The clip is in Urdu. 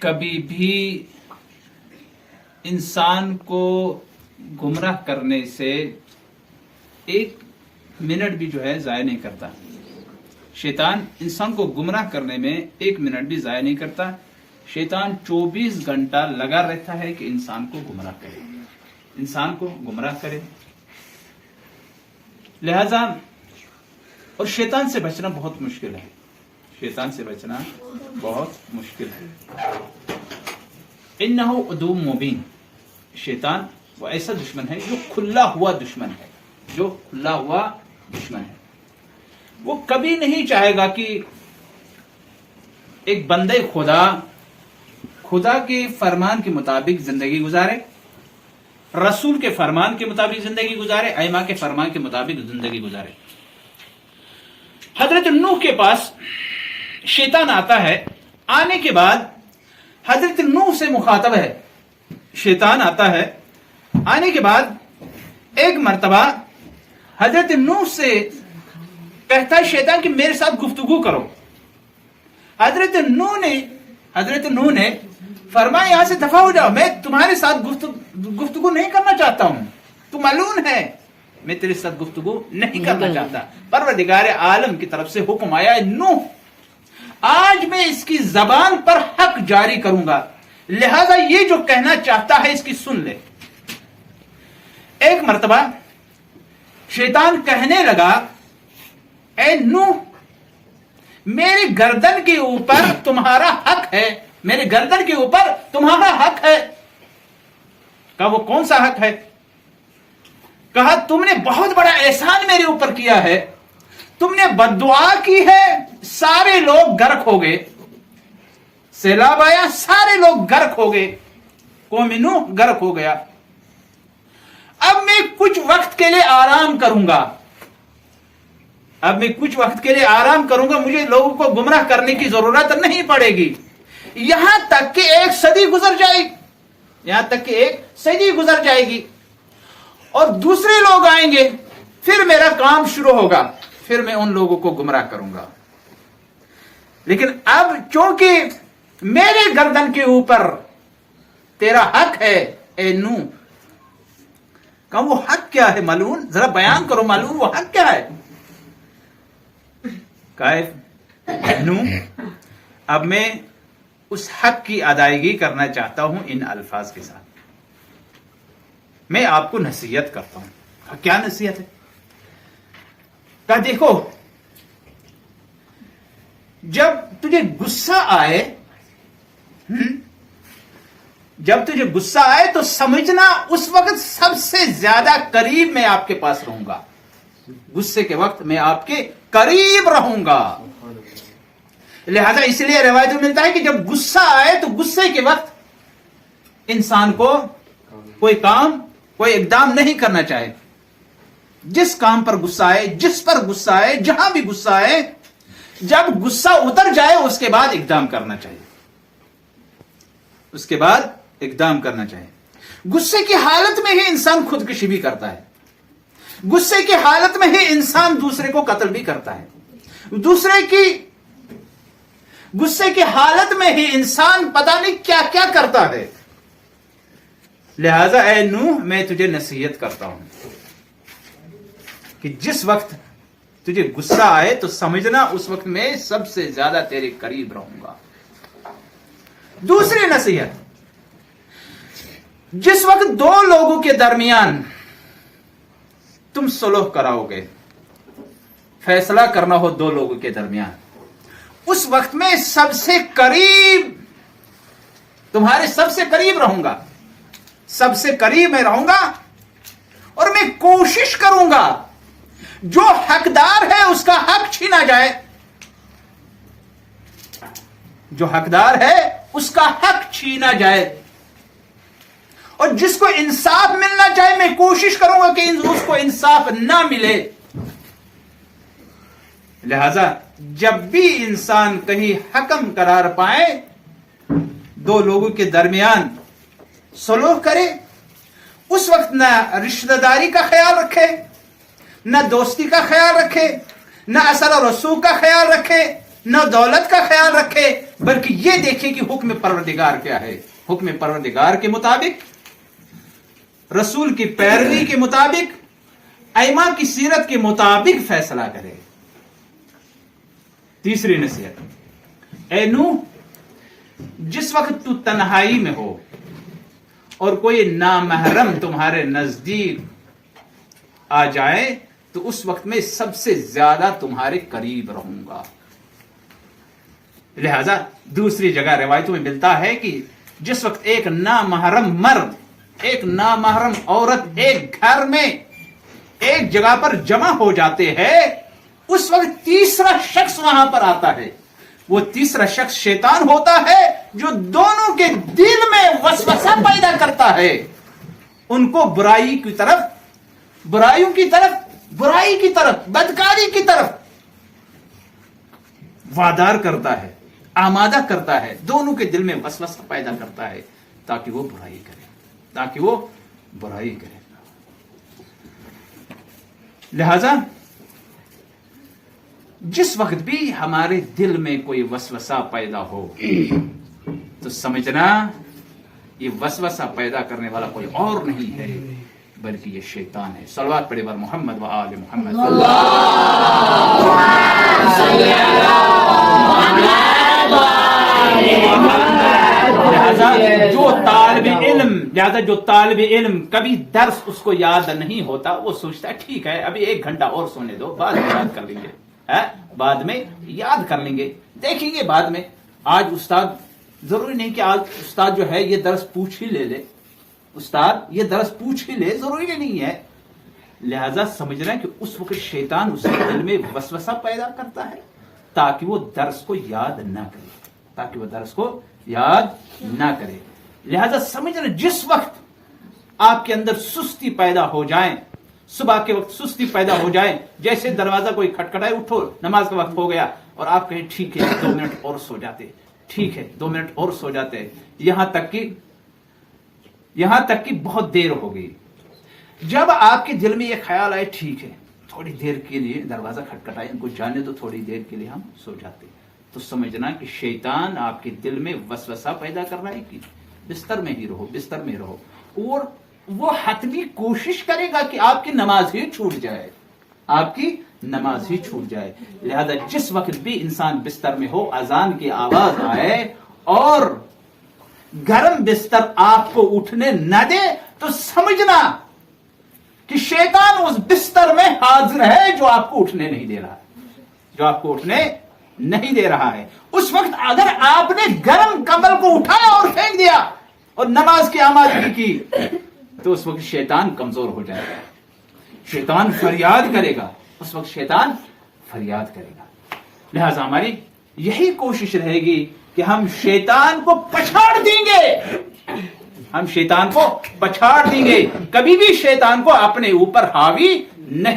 کبھی بھی انسان کو گمراہ کرنے سے ایک منٹ بھی جو ہے ضائع نہیں کرتا. شیطان انسان کو گمراہ کرنے میں ایک منٹ بھی ضائع نہیں کرتا. شیطان 24 گھنٹہ لگا رہتا ہے کہ انسان کو گمراہ کرے. لہذا اور شیطان سے بچنا بہت مشکل ہے. انہو عدو مبین. شیطان وہ ایسا دشمن ہے جو کھلا ہوا دشمن ہے. وہ کبھی نہیں چاہے گا کہ ایک بندے خدا کے فرمان کے مطابق زندگی گزارے, رسول کے فرمان کے مطابق زندگی گزارے, ائمہ کے فرمان کے مطابق زندگی گزارے. حضرت نوح کے پاس شیطان آتا ہے. آنے کے بعد حضرت نوح سے مخاطب ہے. شیطان آتا ہے. آنے کے بعد ایک مرتبہ حضرت نوح سے کہتا ہے شیطان کہ میرے ساتھ گفتگو کرو. حضرت نوح نے فرمایا یہاں سے دفع ہو جاؤ, میں تمہارے ساتھ گفتگو نہیں کرنا چاہتا ہوں. تو ملعون ہے, میں تیرے ساتھ گفتگو نہیں کرنا چاہتا. پروردگار عالم کی طرف سے حکم آیا ہے نوح آج میں اس کی زبان پر حق جاری کروں گا, لہذا یہ جو کہنا چاہتا ہے اس کی سن لے. ایک مرتبہ شیطان کہنے لگا اے نوح میری گردن کے اوپر تمہارا حق ہے, کہا وہ کون سا حق ہے؟ کہا تم نے بہت بڑا احسان میرے اوپر کیا ہے. تم نے بد دعا کی ہے, سارے لوگ غرق ہو گئے. سیلاب آیا, سارے لوگ غرق ہو گئے. قوم نوح غرق ہو گیا. اب میں کچھ وقت کے لیے آرام کروں گا. مجھے لوگوں کو گمراہ کرنے کی ضرورت نہیں پڑے گی. یہاں تک کہ ایک صدی گزر جائے گی اور دوسرے لوگ آئیں گے, پھر میرا کام شروع ہوگا, پھر میں ان لوگوں کو گمراہ کروں گا. لیکن اب چونکہ میرے گردن کے اوپر تیرا حق ہے اے نوح. کہا وہ حق کیا ہے ملعون؟ ذرا بیان کرو ملعون, وہ حق کیا ہے؟ کہا نوح اب میں اس حق کی ادائیگی کرنا چاہتا ہوں ان الفاظ کے ساتھ. میں آپ کو نصیحت کرتا ہوں. کہا کیا نصیحت ہے؟ کہا دیکھو جب تجھے غصہ آئے تو سمجھنا اس وقت سب سے زیادہ قریب میں آپ کے پاس رہوں گا. غصے کے وقت میں آپ کے قریب رہوں گا. لہذا اس لیے روایت میں ملتا ہے کہ جب غصہ آئے تو غصے کے وقت انسان کو کوئی اقدام نہیں کرنا چاہے. جس کام پر غصہ آئے, جس پر غصہ آئے, جہاں بھی غصہ آئے, جب غصہ اتر جائے اس کے بعد اقدام کرنا چاہیے. غصے کی حالت میں ہی انسان خودکشی بھی کرتا ہے. غصے کی حالت میں ہی انسان دوسرے کو قتل بھی کرتا ہے. غصے کی حالت میں ہی انسان پتہ نہیں کیا کیا کرتا ہے. لہذا اے نوح میں تجھے نصیحت کرتا ہوں کہ جس وقت تجھے غصہ آئے تو سمجھنا اس وقت میں سب سے زیادہ تیرے قریب رہوں گا. دوسری نصیحت, جس وقت دو لوگوں کے درمیان تم صلح کراؤ گے, فیصلہ کرنا ہو دو لوگوں کے درمیان, اس وقت میں سب سے قریب تمہارے سب سے قریب رہوں گا, اور میں کوشش کروں گا جو حقدار ہے اس کا حق چھینا جائے, اور جس کو انصاف ملنا چاہے میں کوشش کروں گا کہ اس کو انصاف نہ ملے. لہذا جب بھی انسان کہیں حکم قرار پائے دو لوگوں کے درمیان صلح کرے, اس وقت نہ رشتہ داری کا خیال رکھے, نہ دوستی کا خیال رکھے, نہ اثر و رسوخ کا خیال رکھے, نہ دولت کا خیال رکھے، بلکہ یہ دیکھے کہ حکم پروردگار کیا ہے، حکم پروردگار کے مطابق، رسول کی پیروی کے مطابق، ائمہ کی سیرت کے مطابق فیصلہ کرے۔ تیسری نصیحت، اے نوح، جس وقت تو تنہائی میں ہو اور کوئی نامحرم تمہارے نزدیک آ جائے تو اس وقت میں سب سے زیادہ تمہارے قریب رہوں گا۔ لہذا دوسری جگہ روایتوں میں ملتا ہے کہ جس وقت ایک نامحرم مرد، ایک نامحرم عورت ایک گھر میں ایک جگہ پر جمع ہو جاتے ہیں، اس وقت تیسرا شخص وہاں پر آتا ہے۔ وہ تیسرا شخص شیطان ہوتا ہے جو دونوں کے دل میں وسوسہ پیدا کرتا ہے، ان کو برائی کی طرف، برائیوں کی طرف، برائی کی طرف، بدکاری کی طرف وادار کرتا ہے، آمادہ کرتا ہے، دونوں کے دل میں وسوسہ پیدا کرتا ہے تاکہ وہ برائی کرے، تاکہ وہ برائی کرے۔ لہذا جس وقت بھی ہمارے دل میں کوئی وسوسہ پیدا ہو تو سمجھنا یہ وسوسہ پیدا کرنے والا کوئی اور نہیں ہے بلکہ یہ شیطان ہے۔ صلوات پڑھے بر محمد و آل محمد۔ لہذا جو طالب علم کبھی درس اس کو یاد نہیں ہوتا، وہ سوچتا ہے ٹھیک ہے ابھی 1 گھنٹہ اور سونے دو، بعد میں یاد کر لیں گے، بعد میں یاد کر لیں گے، دیکھیں گے بعد میں۔ آج استاد، ضروری نہیں کہ آج استاد جو ہے یہ درس پوچھ ہی لے، استاد یہ درس پوچھ ہی لے، ضروری نہیں ہے۔ لہذا سمجھ رہے ہیں کہ اس وقت شیطان اس کے دل میں وسوسہ پیدا کرتا ہے تاکہ وہ درس کو یاد نہ کرے، تاکہ وہ درس کو یاد نہ کرے۔ لہذا سمجھ رہے ہیں جس وقت آپ کے اندر سستی پیدا ہو جائیں، صبح کے وقت سستی پیدا ہو جائے، جیسے دروازہ کوئی کھٹکھٹائے، اٹھو نماز کا وقت ہو گیا، اور آپ کہیں ٹھیک ہے 2 منٹ اور سو جاتے، ٹھیک ہے 2 منٹ اور سو جاتے، یہاں تک کہ بہت دیر ہو گئی۔ جب آپ کے دل میں یہ خیال آئے ٹھیک ہے تھوڑی دیر کے لیے دروازہ کھٹکھٹائے، ان کو جانے تو تھوڑی دیر کے لیے ہم سو جاتے، تو سمجھنا کہ شیطان آپ کے دل میں وسوسہ پیدا کر رہا ہے کہ بستر میں ہی رہو، بستر میں رہو، اور وہ حتمی کوشش کرے گا کہ آپ کی نماز ہی چھوٹ جائے، آپ کی نماز ہی چھوٹ جائے۔ لہذا جس وقت بھی انسان بستر میں ہو، اذان کی آواز آئے اور گرم بستر آپ کو اٹھنے نہ دے، تو سمجھنا کہ شیطان اس بستر میں حاضر ہے جو آپ کو اٹھنے نہیں دے رہا، جو آپ کو اٹھنے نہیں دے رہا ہے۔ اس وقت اگر آپ نے گرم کمبل کو اٹھایا اور پھینک دیا اور نماز کی آمادگی کی تو اس وقت شیطان کمزور ہو جائے گا، شیطان فریاد کرے گا، اس وقت شیطان فریاد کرے گا۔ لہذا ہماری یہی کوشش رہے گی کہ ہم شیطان کو پچھاڑ دیں گے، ہم شیطان کو پچھاڑ دیں گے، کبھی بھی شیطان کو اپنے اوپر حاوی نہیں